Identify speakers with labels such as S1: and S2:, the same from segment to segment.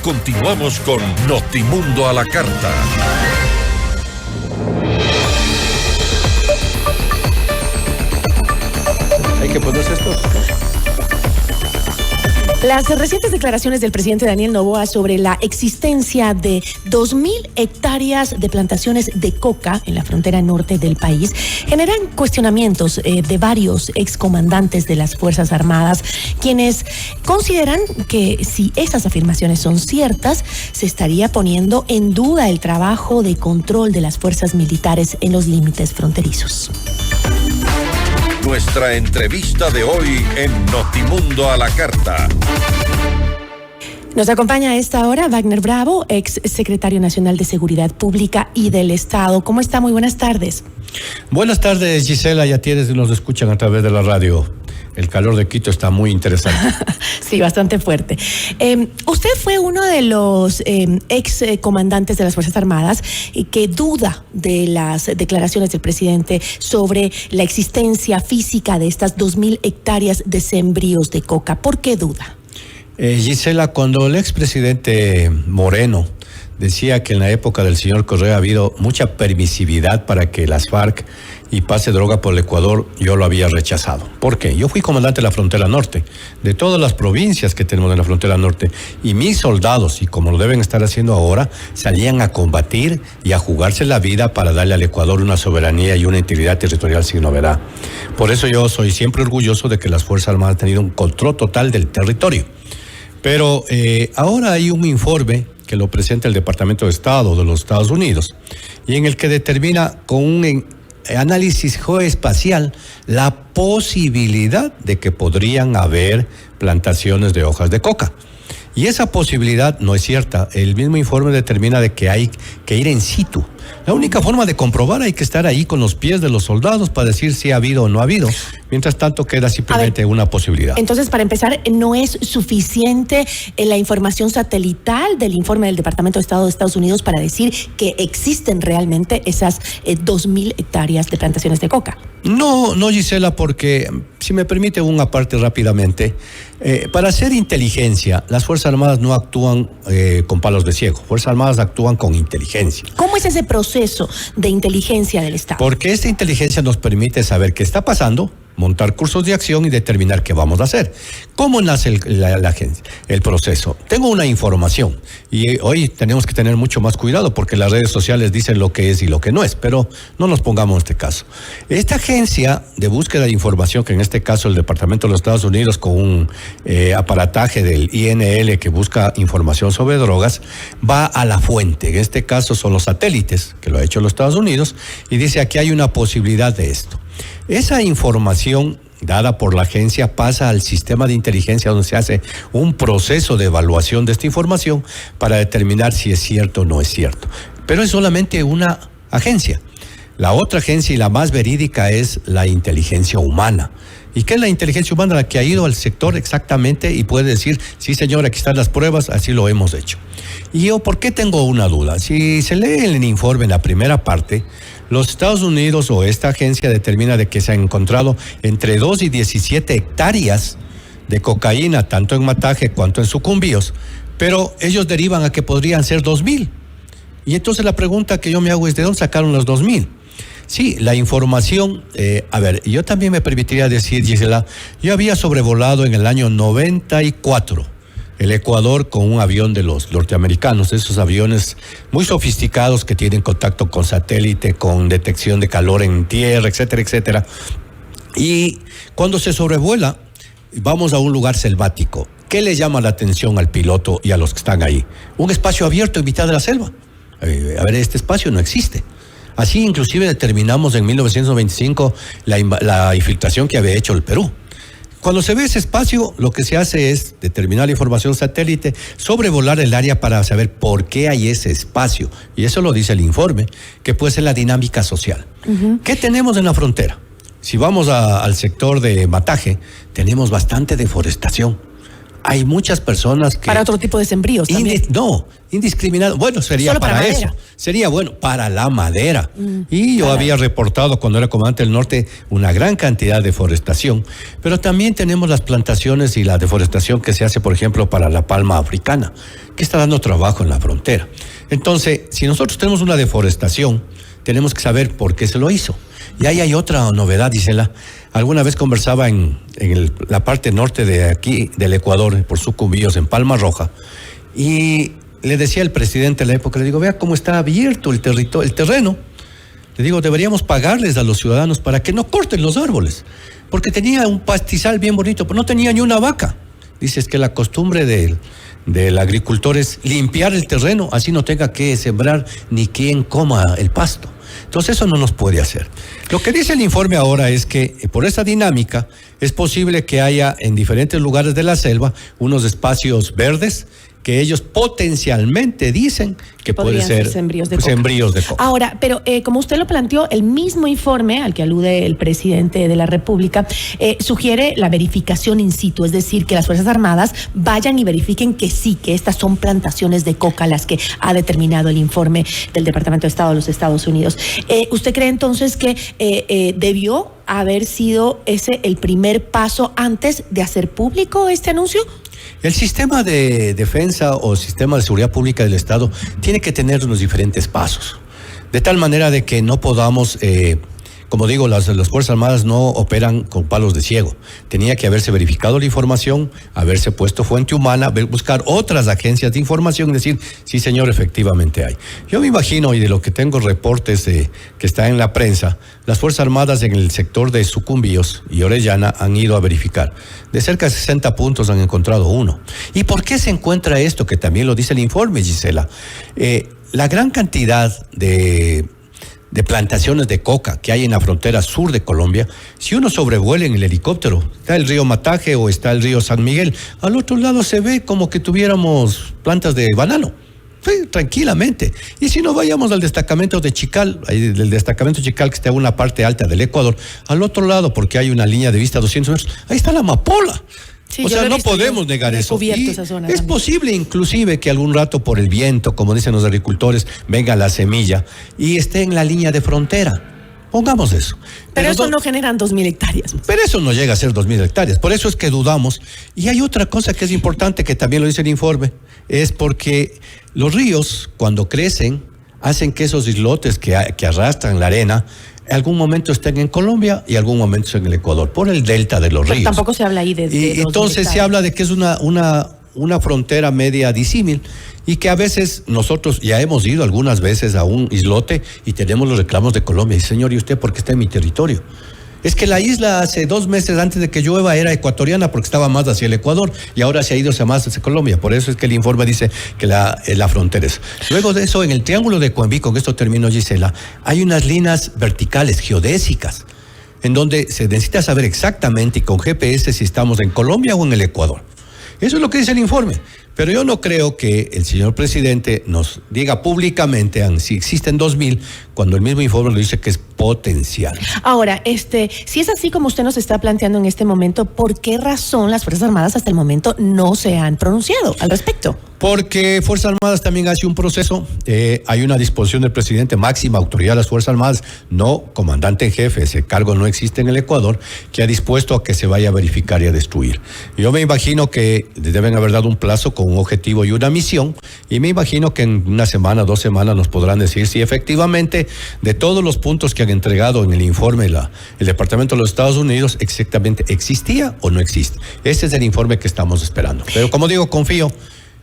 S1: continuamos con Notimundo a la Carta.
S2: Hay que ponerse esto.
S3: Las recientes declaraciones del presidente Daniel Noboa sobre la existencia de 2.000 hectáreas de plantaciones de coca en la frontera norte del país generan cuestionamientos de varios excomandantes de las Fuerzas Armadas, quienes consideran que si estas afirmaciones son ciertas, se estaría poniendo en duda el trabajo de control de las fuerzas militares en los límites fronterizos.
S1: Nuestra entrevista de hoy en Notimundo a la Carta.
S3: Nos acompaña a esta hora Wagner Bravo, ex secretario nacional de Seguridad Pública y del Estado. ¿Cómo está? Muy buenas tardes.
S2: Buenas tardes, Gisela. Ya nos escuchan a través de la radio. El calor de Quito está muy interesante.
S3: Sí, bastante fuerte. Usted fue uno de los ex comandantes de las Fuerzas Armadas que duda de las declaraciones del presidente sobre la existencia física de estas 2.000 hectáreas de sembríos de coca. ¿Por qué duda?
S2: Gisela, cuando el expresidente Moreno decía que en la época del señor Correa ha habido mucha permisividad para que las FARC y pase droga por el Ecuador, yo lo había rechazado. ¿Por qué? Yo fui comandante de la frontera norte, de todas las provincias que tenemos en la frontera norte, y mis soldados, y como lo deben estar haciendo ahora, salían a combatir y a jugarse la vida para darle al Ecuador una soberanía y una integridad territorial sin novedad. Por eso yo soy siempre orgulloso de que las Fuerzas Armadas han tenido un control total del territorio. Pero ahora hay un informe que lo presenta el Departamento de Estado de los Estados Unidos y en el que determina con un análisis geoespacial la posibilidad de que podrían haber plantaciones de hojas de coca. Y esa posibilidad no es cierta. El mismo informe determina de que hay que ir en situ. La única forma de comprobar, hay que estar ahí con los pies de los soldados para decir si ha habido o no ha habido. Mientras tanto queda simplemente una posibilidad.
S3: Entonces, para empezar, ¿no es suficiente la información satelital del informe del Departamento de Estado de Estados Unidos para decir que existen realmente esas 2.000 hectáreas de plantaciones de coca?
S2: No, Gisela, porque si me permite una parte rápidamente, para hacer inteligencia, las Fuerzas Armadas no actúan con palos de ciego. Fuerzas Armadas actúan con inteligencia.
S3: ¿Cómo es ese proceso de inteligencia del Estado?
S2: Porque esta inteligencia nos permite saber qué está pasando, montar cursos de acción y determinar qué vamos a hacer. ¿Cómo nace la agencia? El proceso. Tengo una información y hoy tenemos que tener mucho más cuidado porque las redes sociales dicen lo que es y lo que no es, pero no nos pongamos en este caso. Esta agencia de búsqueda de información, que en este caso el Departamento de los Estados Unidos con un aparataje del INL que busca información sobre drogas, va a la fuente. En este caso son los satélites, que lo ha hecho los Estados Unidos, y dice aquí hay una posibilidad de esto. Esa información dada por la agencia pasa al sistema de inteligencia donde se hace un proceso de evaluación de esta información para determinar si es cierto o no es cierto. Pero es solamente una agencia. La otra agencia y la más verídica es la inteligencia humana. ¿Y qué es la inteligencia humana? La que ha ido al sector exactamente y puede decir, sí señor, aquí están las pruebas, así lo hemos hecho. Y yo, ¿por qué tengo una duda? Si se lee el informe en la primera parte, los Estados Unidos o esta agencia determina de que se han encontrado entre 2 y 17 hectáreas de cocaína, tanto en Mataje cuanto en Sucumbíos, pero ellos derivan a que podrían ser 2.000. Y entonces la pregunta que yo me hago es, ¿de dónde sacaron los 2.000? Sí, la información, yo también me permitiría decir, Gisela, yo había sobrevolado en el año 94 el Ecuador con un avión de los norteamericanos, esos aviones muy sofisticados que tienen contacto con satélite, con detección de calor en tierra, etcétera, etcétera. Y cuando se sobrevuela, vamos a un lugar selvático. ¿Qué le llama la atención al piloto y a los que están ahí? Un espacio abierto en mitad de la selva. Este espacio no existe. Así inclusive determinamos en 1995 la infiltración que había hecho el Perú. Cuando se ve ese espacio, lo que se hace es determinar la información satélite, sobrevolar el área para saber por qué hay ese espacio. Y eso lo dice el informe, que puede ser la dinámica social. Uh-huh. ¿Qué tenemos en la frontera? Si vamos al sector de Mataje, tenemos bastante deforestación. hay muchas personas que...
S3: Para otro tipo de sembríos también.
S2: Indiscriminado. Bueno, sería
S3: Solo para
S2: eso.
S3: madera.
S2: Sería bueno para la madera. Y yo había reportado cuando era comandante del norte una gran cantidad de deforestación, pero también tenemos las plantaciones y la deforestación que se hace, por ejemplo, para la palma africana, que está dando trabajo en la frontera. Entonces, si nosotros tenemos una deforestación, tenemos que saber por qué se lo hizo. Y ahí hay otra novedad, Gisela. Alguna vez conversaba en la parte norte de aquí, del Ecuador, por Sucumbíos, en Palma Roja, y le decía al presidente de la época, le digo, vea cómo está abierto el terreno. Le digo, deberíamos pagarles a los ciudadanos para que no corten los árboles, porque tenía un pastizal bien bonito, pero no tenía ni una vaca. Dice, es que la costumbre del agricultor es limpiar el terreno, así no tenga que sembrar ni quien coma el pasto. Entonces eso no nos puede hacer. Lo que dice el informe ahora es que por esa dinámica es posible que haya en diferentes lugares de la selva unos espacios verdes que ellos potencialmente dicen que pueden ser sembríos de coca.
S3: Ahora, pero como usted lo planteó, el mismo informe al que alude el presidente de la República sugiere la verificación in situ, es decir, que las Fuerzas Armadas vayan y verifiquen que sí, que estas son plantaciones de coca las que ha determinado el informe del Departamento de Estado de los Estados Unidos. ¿Usted cree entonces que debió haber sido ese el primer paso antes de hacer público este anuncio?
S2: El sistema de defensa o sistema de seguridad pública del Estado tiene que tener unos diferentes pasos, de tal manera de que no podamos, como digo, las Fuerzas Armadas no operan con palos de ciego. Tenía que haberse verificado la información, haberse puesto fuente humana, buscar otras agencias de información y decir, sí señor, efectivamente hay. Yo me imagino, y de lo que tengo reportes que está en la prensa, las Fuerzas Armadas en el sector de Sucumbíos y Orellana han ido a verificar. De cerca de 60 puntos han encontrado uno. ¿Y por qué se encuentra esto? Que también lo dice el informe, Gisela. La gran cantidad de plantaciones de coca que hay en la frontera sur de Colombia, si uno sobrevuela en el helicóptero, está el río Mataje o está el río San Miguel, al otro lado se ve como que tuviéramos plantas de banano. Sí, tranquilamente. Y si no, vayamos al destacamento de Chical, del destacamento de Chical que está en una parte alta del Ecuador, al otro lado, porque hay una línea de vista a 200 metros, ahí está la amapola.
S3: Sí,
S2: o sea, no podemos negar eso. Y
S3: esa zona
S2: es posible inclusive que algún rato por el viento, como dicen los agricultores, venga la semilla y esté en la línea de frontera. Pongamos eso.
S3: Pero eso no generan 2.000 hectáreas.
S2: Pero eso no llega a ser 2.000 hectáreas. Por eso es que dudamos. Y hay otra cosa que es importante, que también lo dice el informe, es porque los ríos, cuando crecen, hacen que esos islotes que arrastran la arena, en algún momento estén en Colombia y algún momento estén en el Ecuador, por el delta de los ríos.
S3: Tampoco se habla ahí de
S2: y entonces se habla de que es una frontera media disímil y que a veces nosotros ya hemos ido algunas veces a un islote y tenemos los reclamos de Colombia. Y señor, ¿y usted por qué está en mi territorio? Es que la isla hace 2 meses antes de que llueva era ecuatoriana porque estaba más hacia el Ecuador y ahora se ha ido más hacia Colombia. Por eso es que el informe dice que la frontera es. Luego de eso, en el Triángulo de Coenví, con esto termino, Gisela, hay unas líneas verticales geodésicas en donde se necesita saber exactamente y con GPS si estamos en Colombia o en el Ecuador. Eso es lo que dice el informe. Pero yo no creo que el señor presidente nos diga públicamente si existen 2.000, cuando el mismo informe lo dice que es potencial.
S3: Ahora, si es así como usted nos está planteando en este momento, ¿por qué razón las Fuerzas Armadas hasta el momento no se han pronunciado al respecto?
S2: Porque Fuerzas Armadas también hace un proceso, hay una disposición del presidente, máxima autoridad de las Fuerzas Armadas, no comandante en jefe, ese cargo no existe en el Ecuador, que ha dispuesto a que se vaya a verificar y a destruir. Yo me imagino que deben haber dado un plazo con un objetivo y una misión, y me imagino que en 1 semana, 2 semanas nos podrán decir si efectivamente de todos los puntos que han entregado en el informe el Departamento de los Estados Unidos exactamente existía o no existe. Ese es el informe que estamos esperando. Pero como digo, confío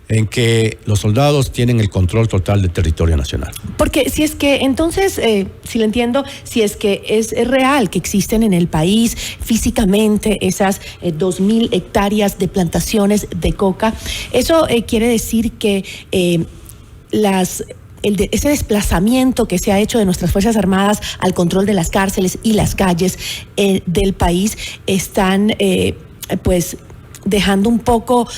S2: en que los soldados tienen el control total del territorio nacional.
S3: Porque si es que, entonces, si lo entiendo, si es que es real que existen en el país físicamente esas 2.000 hectáreas de plantaciones de coca, eso quiere decir que ese desplazamiento que se ha hecho de nuestras Fuerzas Armadas al control de las cárceles y las calles del país están, dejando un poco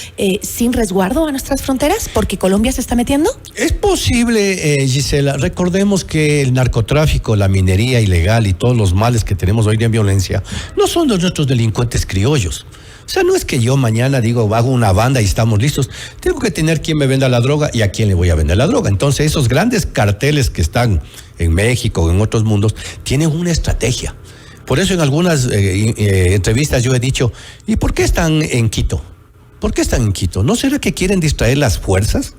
S3: sin resguardo a nuestras fronteras, porque Colombia se está metiendo?
S2: Es posible, Gisela. Recordemos que el narcotráfico, la minería ilegal y todos los males que tenemos hoy día en violencia no son de nuestros delincuentes criollos. O sea, no es que yo mañana digo, hago una banda y estamos listos. Tengo que tener quien me venda la droga y a quién le voy a vender la droga. Entonces, esos grandes carteles que están en México o en otros mundos tienen una estrategia. Por eso en algunas entrevistas yo he dicho, ¿y por qué están en Quito? ¿Por qué están en Quito? ¿No será que quieren distraer las fuerzas?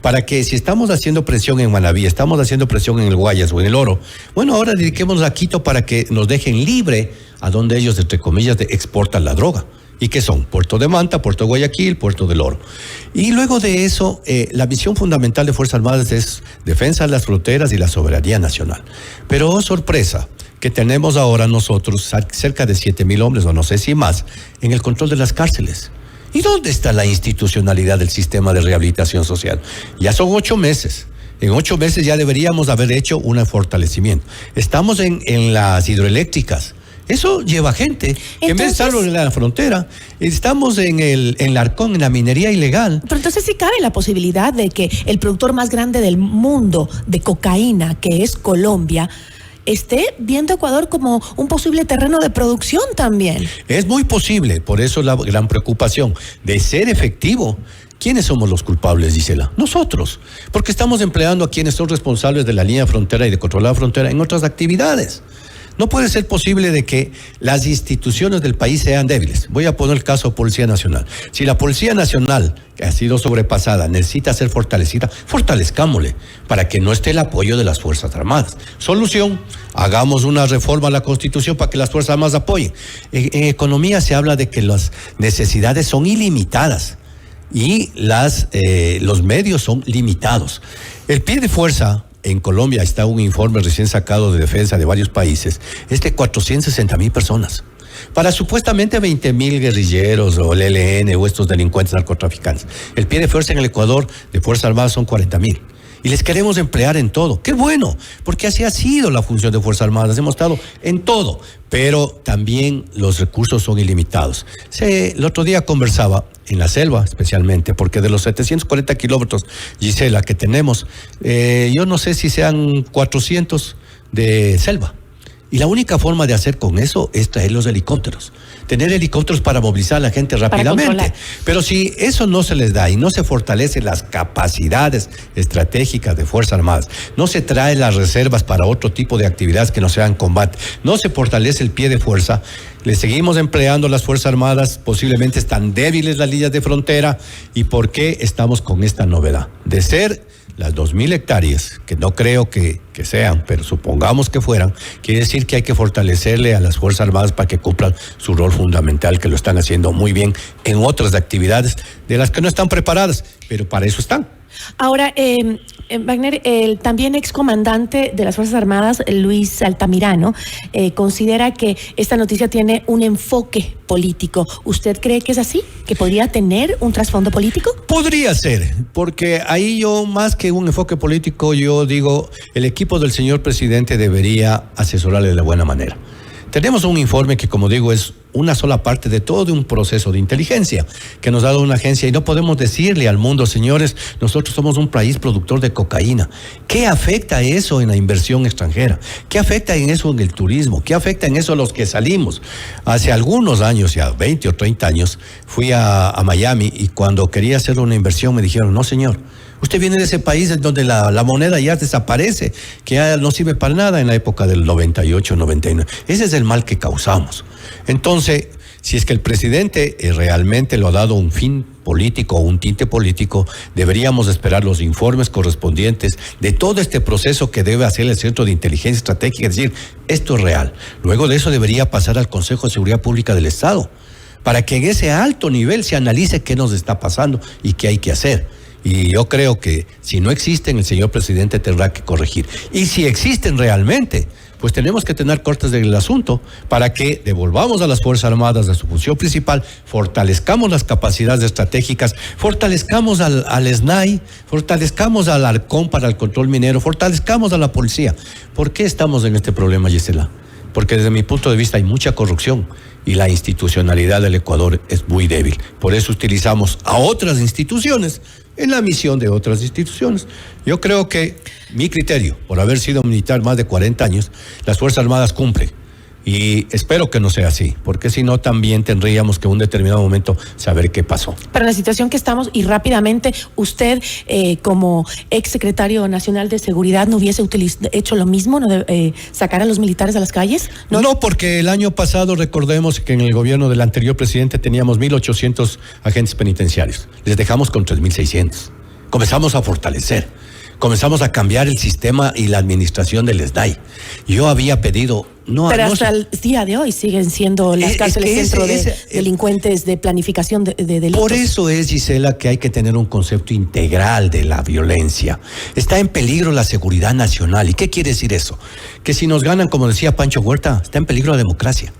S2: Para que si estamos haciendo presión en Manabí, estamos haciendo presión en el Guayas o en el Oro, bueno, ahora dediquémonos a Quito para que nos dejen libre a donde ellos, entre comillas, exportan la droga. ¿Y qué son? Puerto de Manta, Puerto de Guayaquil, Puerto del Oro. Y luego de eso, la misión fundamental de Fuerzas Armadas es defensa de las fronteras y la soberanía nacional. Pero, oh, sorpresa, que tenemos ahora nosotros cerca de 7,000 hombres, o no sé si más, en el control de las cárceles. ¿Y dónde está la institucionalidad del sistema de rehabilitación social? Ya son 8 meses. En 8 meses ya deberíamos haber hecho un fortalecimiento. Estamos en las hidroeléctricas. Eso lleva gente. Entonces, en vez de estar en la frontera, estamos en Larcón, en la minería ilegal.
S3: Pero entonces sí cabe la posibilidad de que el productor más grande del mundo de cocaína, que es Colombia, esté viendo Ecuador como un posible terreno de producción también.
S2: Es muy posible, por eso la gran preocupación de ser efectivo. ¿Quiénes somos los culpables, Gisela? Nosotros, porque estamos empleando a quienes son responsables de la línea de frontera y de controlar la frontera en otras actividades. No puede ser posible de que las instituciones del país sean débiles. Voy a poner el caso de Policía Nacional. Si la Policía Nacional, que ha sido sobrepasada, necesita ser fortalecida, fortalezcámosle para que no esté el apoyo de las Fuerzas Armadas. Solución, hagamos una reforma a la Constitución para que las Fuerzas Armadas apoyen. En economía se habla de que las necesidades son ilimitadas y los medios son limitados. El pie de fuerza. En Colombia está un informe recién sacado de defensa de varios países, es de 460,000 personas. Para supuestamente 20,000 guerrilleros o el ELN o estos delincuentes narcotraficantes. El pie de fuerza en el Ecuador de Fuerzas Armadas son 40,000. Y les queremos emplear en todo. ¡Qué bueno! Porque así ha sido la función de Fuerzas Armadas. Hemos estado en todo. Pero también los recursos son ilimitados. El otro día conversaba en la selva especialmente, porque de los 740 kilómetros, Gisela, que tenemos, yo no sé si sean 400 de selva. Y la única forma de hacer con eso es traer los helicópteros. Tener helicópteros para movilizar a la gente rápidamente. Pero si eso no se les da y no se fortalecen las capacidades estratégicas de Fuerzas Armadas, no se trae las reservas para otro tipo de actividades que no sean combate, no se fortalece el pie de fuerza, le seguimos empleando las Fuerzas Armadas, posiblemente están débiles las líneas de frontera. ¿Y por qué estamos con esta novedad? De ser las 2,000 hectáreas, que no creo que sean, pero supongamos que fueran, quiere decir que hay que fortalecerle a las Fuerzas Armadas para que cumplan su rol fundamental, que lo están haciendo muy bien en otras actividades de las que no están preparadas, pero para eso están.
S3: Ahora, Wagner, el también excomandante de las Fuerzas Armadas, Luis Altamirano, considera que esta noticia tiene un enfoque político. ¿Usted cree que es así? ¿Que podría tener un trasfondo político?
S2: Podría ser, porque ahí yo, más que un enfoque político, yo digo, el equipo del señor presidente debería asesorarle de la buena manera. Tenemos un informe que, como digo, es una sola parte de todo un proceso de inteligencia que nos ha dado una agencia y no podemos decirle al mundo, señores, nosotros somos un país productor de cocaína. ¿Qué afecta eso en la inversión extranjera? ¿Qué afecta en eso en el turismo? ¿Qué afecta en eso los que salimos? Hace algunos años, ya 20 o 30 años, fui a Miami y cuando quería hacer una inversión me dijeron, no señor, usted viene de ese país en donde la moneda ya desaparece, que ya no sirve para nada en la época del 98, 99. Ese es el mal que causamos. Entonces, si es que el presidente realmente lo ha dado un fin político o un tinte político, deberíamos esperar los informes correspondientes de todo este proceso que debe hacer el Centro de Inteligencia Estratégica, es decir, esto es real. Luego de eso debería pasar al Consejo de Seguridad Pública del Estado, para que en ese alto nivel se analice qué nos está pasando y qué hay que hacer. Y yo creo que si no existen, el señor presidente tendrá que corregir. Y si existen realmente, pues tenemos que tener cortes del asunto para que devolvamos a las Fuerzas Armadas de su función principal, fortalezcamos las capacidades estratégicas, fortalezcamos al SNAI, fortalezcamos al Arcón para el control minero, fortalezcamos a la policía. ¿Por qué estamos en este problema, Gisela? Porque desde mi punto de vista hay mucha corrupción y la institucionalidad del Ecuador es muy débil. Por eso utilizamos a otras instituciones en la misión de otras instituciones. Yo creo que mi criterio, por haber sido militar más de 40 años, las Fuerzas Armadas cumplen. Y espero que no sea así, porque si no también tendríamos que en un determinado momento saber qué pasó.
S3: Pero en la situación que estamos, y rápidamente, usted como ex secretario nacional de seguridad, ¿no hubiese hecho lo mismo, sacar a los militares a las calles?
S2: No, porque el año pasado recordemos que en el gobierno del anterior presidente teníamos 1.800 agentes penitenciarios. Les dejamos con 3.600. Comenzamos a fortalecer. Comenzamos a cambiar el sistema y la administración del SDAI. Yo había pedido...
S3: Pero hasta el día de hoy siguen siendo las cárceles centro de delincuentes de planificación de delitos.
S2: Por eso es, Gisela, que hay que tener un concepto integral de la violencia. Está en peligro la seguridad nacional. ¿Y qué quiere decir eso? Que si nos ganan, como decía Pancho Huerta, está en peligro la democracia.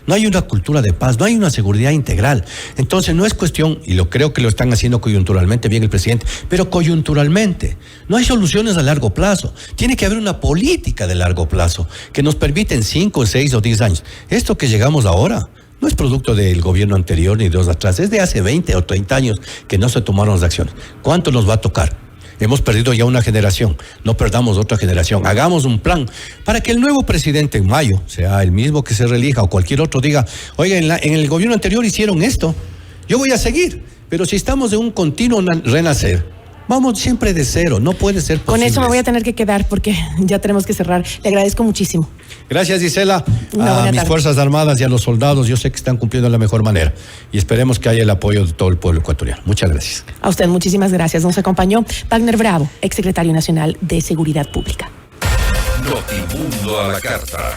S2: No hay una cultura de paz, no hay una seguridad integral. Entonces no es cuestión, y lo creo que lo están haciendo coyunturalmente bien el presidente, pero coyunturalmente. No hay soluciones a largo plazo. Tiene que haber una política de largo plazo que nos permita en 5, 6 o 10 años. Esto que llegamos ahora no es producto del gobierno anterior ni de los atrás, es de hace 20 o 30 años que no se tomaron las acciones. ¿Cuánto nos va a tocar? Hemos perdido ya una generación, no perdamos otra generación. Hagamos un plan para que el nuevo presidente en mayo, sea el mismo que se reelija o cualquier otro, diga, oiga, en el gobierno anterior hicieron esto, yo voy a seguir. Pero si estamos en un continuo renacer, vamos siempre de cero, no puede ser posible.
S3: Con eso me voy a tener que quedar porque ya tenemos que cerrar. Le agradezco muchísimo.
S2: Gracias, Gisela. A mis Fuerzas Armadas y a los soldados, yo sé que están cumpliendo de la mejor manera y esperemos que haya el apoyo de todo el pueblo ecuatoriano. Muchas gracias.
S3: A usted, muchísimas gracias. Nos acompañó Wagner Bravo, exsecretario nacional de Seguridad Pública.
S1: Notimundo a la carta.